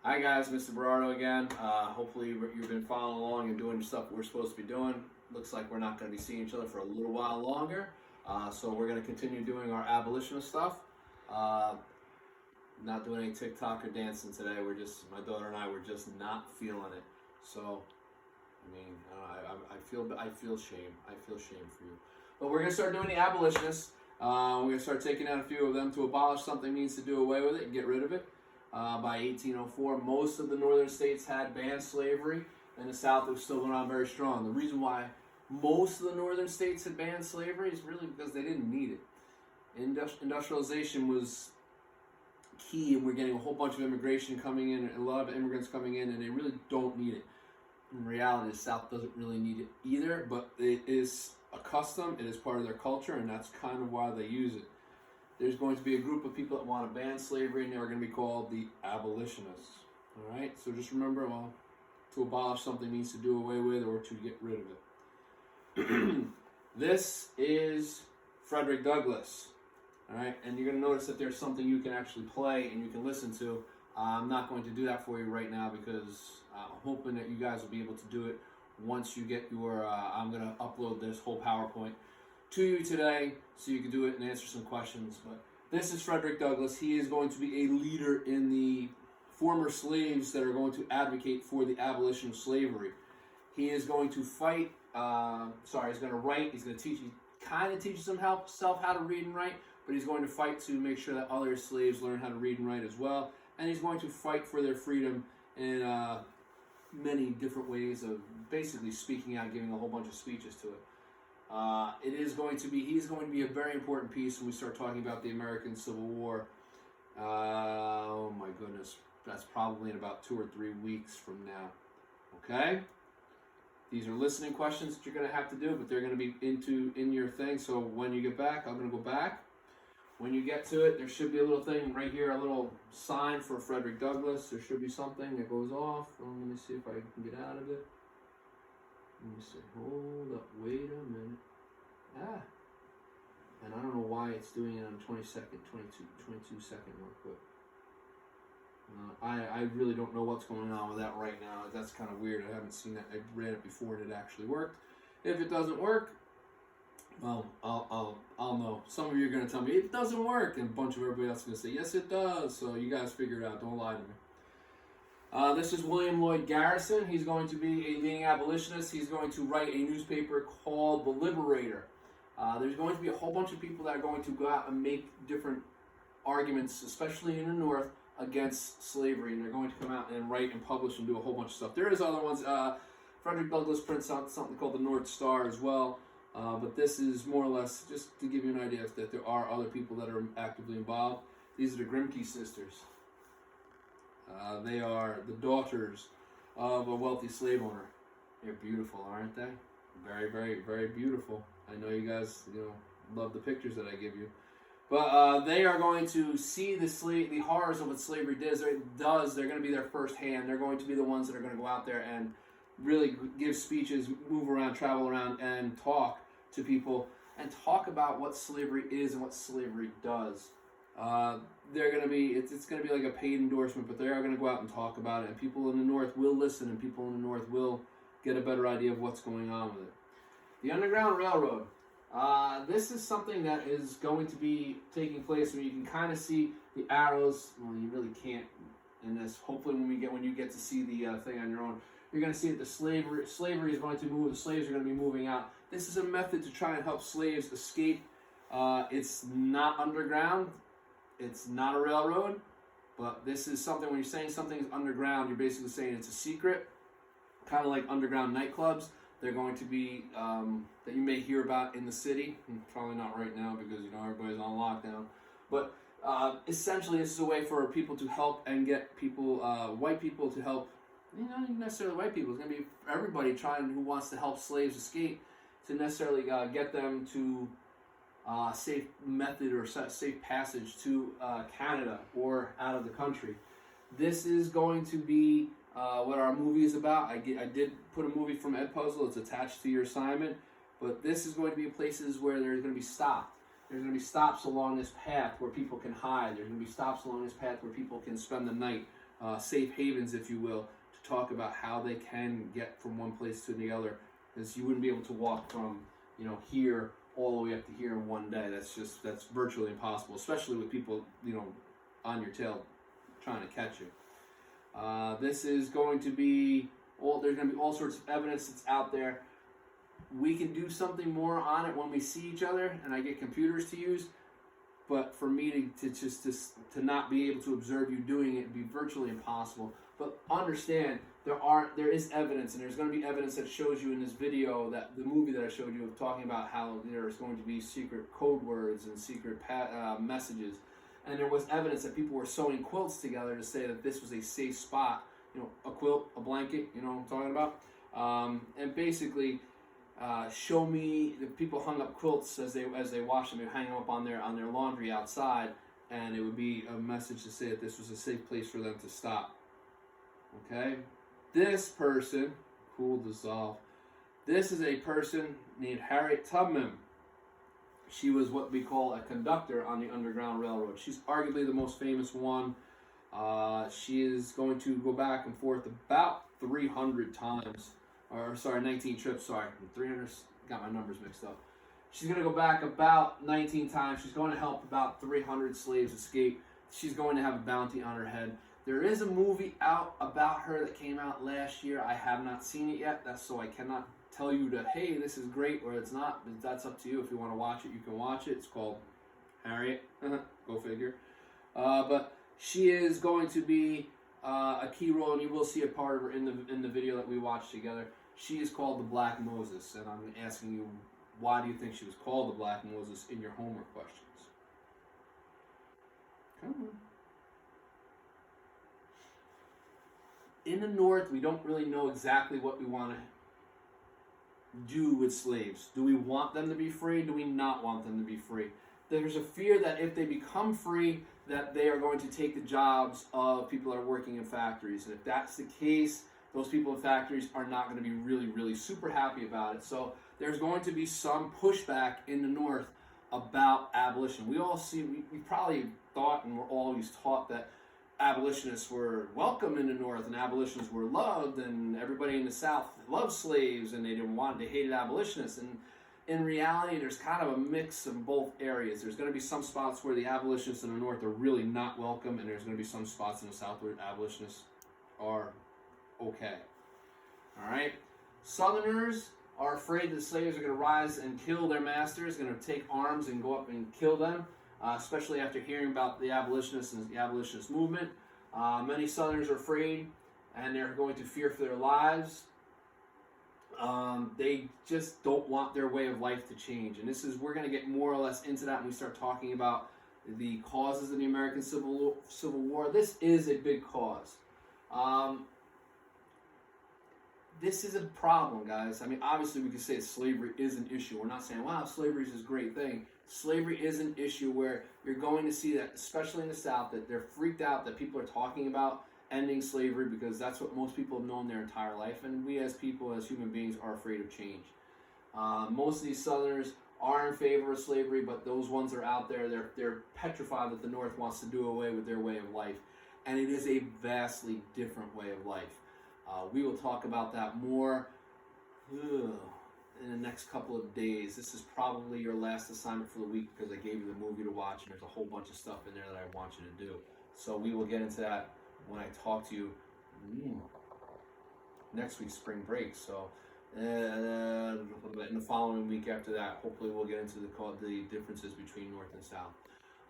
Hi guys, Mr. Berardo again. Hopefully you've been following along and doing stuff we're supposed to be doing. Looks like we're not going to be seeing each other for a little while longer. So we're going to continue doing our abolitionist stuff. Not doing any TikTok or dancing today. My daughter and I were just not feeling it. So, I feel shame. I feel shame for you. But we're going to start doing the abolitionists. We're going to start taking out a few of them. To abolish something means to do away with it and get rid of it. By 1804, most of the northern states had banned slavery, and the South was still going on very strong. The reason why most of the northern states had banned slavery is really because they didn't need it. Industrialization was key, and we're getting a whole bunch of immigration coming in, a lot of immigrants coming in, and they really don't need it. In reality, the South doesn't really need it either, but it is a custom, it is part of their culture, and that's kind of why they use it. There's going to be a group of people that want to ban slavery, and they're going to be called the abolitionists. All right? So just remember, to abolish something means to do away with or to get rid of it. This is Frederick Douglass. All right? And you're going to notice that there's something you can actually play and you can listen to. I'm not going to do that for you right now because I'm hoping that you guys will be able to do it once you get your, I'm going to upload this whole PowerPoint to you today so you can do it and answer some questions. But this is Frederick Douglass. He is going to be a leader in the former slaves that are going to advocate for the abolition of slavery. He is going to fight, he's going to write, he's going to teach, he kind of teaches himself how to read and write, but he's going to fight to make sure that other slaves learn how to read and write as well. And he's going to fight for their freedom in many different ways of basically speaking out, giving a whole bunch of speeches to it. He's going to be a very important piece when we start talking about the American Civil War. Oh my goodness, that's probably in about 2 or 3 weeks from now. Okay? These are listening questions that you're going to have to do, but they're going to be in your thing. So when you get back, I'm going to go back. When you get to it, there should be a little thing right here, a little sign for Frederick Douglass. There should be something that goes off. Let me see if I can get out of it. Let me see. Hold up. Wait a minute. And I don't know why it's doing it on 22 second real quick. I really don't know what's going on with that right now. That's kind of weird. I haven't seen that. I read it before and it actually worked. If it doesn't work, well, I'll know. Some of you are going to tell me it doesn't work, and a bunch of everybody else is going to say yes, it does. So you guys figure it out. Don't lie to me. This is William Lloyd Garrison. He's going to be a leading abolitionist. He's going to write a newspaper called The Liberator. There's going to be a whole bunch of people that are going to go out and make different arguments, especially in the North, against slavery. And they're going to come out and write and publish and do a whole bunch of stuff. There is other ones. Frederick Douglass prints out something called the North Star as well. But this is more or less just to give you an idea that there are other people that are actively involved. These are the Grimke sisters. They are the daughters of a wealthy slave owner. They're beautiful, aren't they? Very, very, very beautiful. I know you guys, love the pictures that I give you. But they are going to see the horrors of what slavery does. They're going to be there firsthand. They're going to be the ones that are going to go out there and really give speeches, move around, travel around, and talk to people and talk about what slavery is and what slavery does. They're going to be, it's going to be like a paid endorsement, but they are going to go out and talk about it, and people in the North will listen, and people in the North will get a better idea of what's going on with it. The Underground Railroad. This is something that is going to be taking place where you can kind of see the arrows. Well, you really can't in this. Hopefully when you get to see the thing on your own, you're going to see that the slavery is going to move. The slaves are going to be moving out. This is a method to try and help slaves escape. It's not underground. It's not a railroad. But this is something, when you're saying something is underground, you're basically saying it's a secret. Kind of like underground nightclubs. They're going to be, that you may hear about in the city. Probably not right now because, everybody's on lockdown. But essentially, this is a way for people to help and get people, white people to help. Not necessarily white people. It's going to be everybody who wants to help slaves escape to necessarily get them to safe method or safe passage to Canada or out of the country. This is going to be what our movie is about. I did put a movie from Ed Puzzle. It's attached to your assignment. But this is going to be places where there's going to be stopped. There's going to be stops along this path where people can hide. There's going to be stops along this path where people can spend the night safe havens, if you will, to talk about how they can get from one place to the other, because you wouldn't be able to walk from, you know, here all the way up to here in one day. That's virtually impossible, especially with people, you know, on your tail trying to catch you. This is going to be there's going to be all sorts of evidence that's out there. We can do something more on it when we see each other and I get computers to use, but for me to not be able to observe you doing it would be virtually impossible. But understand, there is evidence, and there's going to be evidence that shows you in this video, that the movie that I showed you, of talking about how there's going to be secret code words and secret messages. And there was evidence that people were sewing quilts together to say that this was a safe spot. You know, a quilt, a blanket, you know what I'm talking about? And basically, show me the people hung up quilts as they washed them. They hang them up on their laundry outside, and it would be a message to say that this was a safe place for them to stop. Okay, this person, cool dissolve. This is a person named Harriet Tubman. She was what we call a conductor on the Underground Railroad. She's arguably the most famous one. She is going to go back and forth about 300 times. 19 trips, 300, got my numbers mixed up. She's going to go back about 19 times. She's going to help about 300 slaves escape. She's going to have a bounty on her head. There is a movie out about her that came out last year. I have not seen it yet. So I cannot tell you hey, this is great, or it's not. That's up to you. If you want to watch it, you can watch it. It's called Harriet. Go figure. But she is going to be a key role, and you will see a part of her in the video that we watched together. She is called the Black Moses, and I'm asking you, why do you think she was called the Black Moses in your homework questions? Come on. In the North, we don't really know exactly what we want to do with slaves. Do we want them to be free? Do we not want them to be free? There's a fear that if they become free, that they are going to take the jobs of people that are working in factories. And if that's the case, those people in factories are not going to be really, really super happy about it. So there's going to be some pushback in the North about abolition. We probably thought, and we're always taught, that abolitionists were welcome in the North and abolitionists were loved, and everybody in the South loved slaves and they hated abolitionists. And in reality, there's kind of a mix of both areas. There's going to be some spots where the abolitionists in the North are really not welcome, and there's going to be some spots in the South where abolitionists are okay. All right? Southerners are afraid that slaves are going to rise and kill their masters, going to take arms and go up and kill them, especially after hearing about the abolitionists and the abolitionist movement. Many Southerners are afraid, and they're going to fear for their lives. They just don't want their way of life to change. And we're going to get more or less into that when we start talking about the causes of the American Civil War. This is a big cause. This is a problem, guys. I mean, obviously we can say slavery is an issue. We're not saying, wow, slavery is this great thing. Slavery is an issue where you're going to see that, especially in the South, that they're freaked out that people are talking about ending slavery, because that's what most people have known their entire life, and we as people, as human beings, are afraid of change. Most of these Southerners are in favor of slavery, but those ones are out there, they're petrified that the North wants to do away with their way of life, and it is a vastly different way of life. We will talk about that more in the next couple of days. This is probably your last assignment for the week, because I gave you the movie to watch, and there's a whole bunch of stuff in there that I want you to do. So we will get into that when I talk to you next week's spring break. So in the following week after that, hopefully we'll get into the differences between North and South.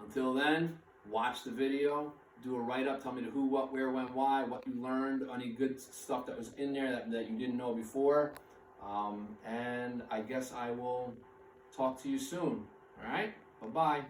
Until then, watch the video, do a write-up, tell me the who, what, where, when, why, what you learned, any good stuff that was in there that you didn't know before. And I guess I will talk to you soon. All right? Bye-bye.